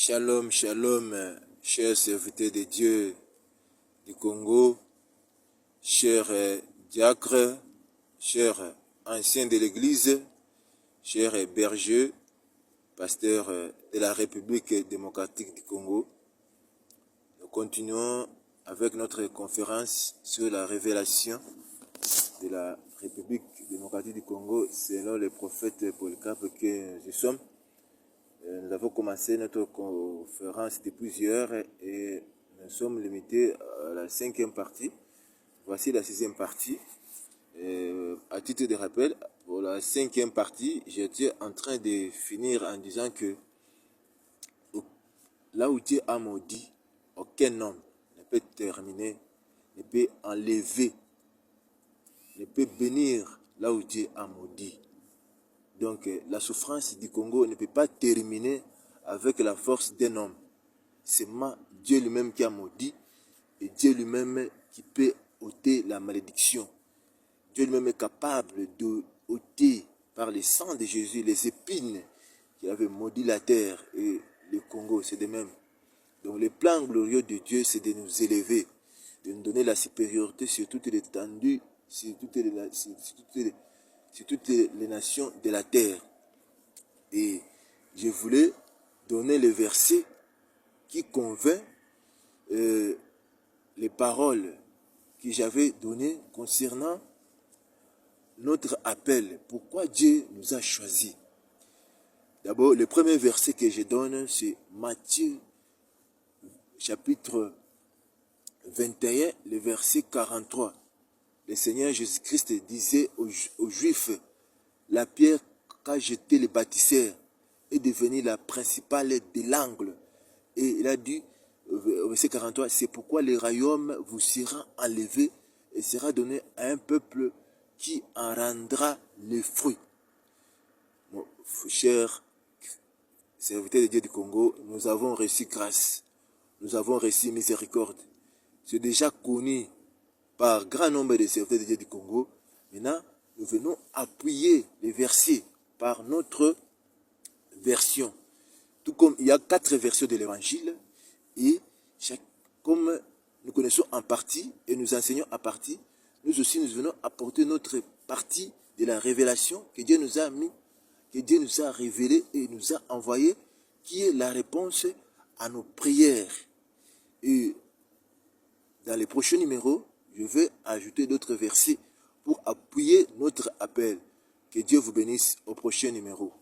Shalom, shalom, chers serviteurs de Dieu du Congo, chers diacres, chers anciens de l'Église, chers bergers, pasteurs de la République démocratique du Congo. Nous continuons avec notre conférence sur la révélation de la République démocratique du Congo selon le prophète Polycarpe que nous sommes. Nous avons commencé notre conférence depuis plusieurs et nous sommes limités à la 5e partie. Voici la 6e partie. À titre de rappel, pour la 5e partie, j'étais en train de finir en disant que là où Dieu a maudit, aucun homme ne peut terminer, ne peut enlever, ne peut bénir là où Dieu a maudit. Donc la souffrance du Congo ne peut pas terminer avec la force d'un homme. C'est Dieu lui-même qui a maudit et Dieu lui-même qui peut ôter la malédiction. Dieu lui-même est capable de ôter par le sang de Jésus les épines qui avaient maudit la terre et le Congo, c'est de même. Donc le plan glorieux de Dieu, c'est de nous élever, de nous donner la supériorité sur toute l'étendue, sur toutes les nations de la terre. Et je voulais donner le verset qui convainc les paroles que j'avais données concernant notre appel. Pourquoi Dieu nous a choisis? D'abord, le premier verset que je donne, c'est Matthieu, chapitre 21, le verset 43. Le Seigneur Jésus-Christ disait aux Juifs, la pierre qu'a jetée le bâtisseur est devenue la principale de l'angle. Et il a dit, au verset 43, c'est pourquoi le royaume vous sera enlevé et sera donné à un peuple qui en rendra les fruits. Mon cher serviteur de Dieu du Congo, nous avons reçu grâce, nous avons reçu miséricorde. C'est déjà connu par grand nombre de serviteurs de Dieu du Congo. Maintenant, nous venons appuyer les versets par notre version. Tout comme il y a 4 versions de l'évangile, et comme nous connaissons en partie et nous enseignons en partie, nous aussi nous venons apporter notre partie de la révélation que Dieu nous a mis, que Dieu nous a révélé et nous a envoyé, qui est la réponse à nos prières. Et dans les prochains numéros, je vais ajouter d'autres versets pour appuyer notre appel. Que Dieu vous bénisse au prochain numéro.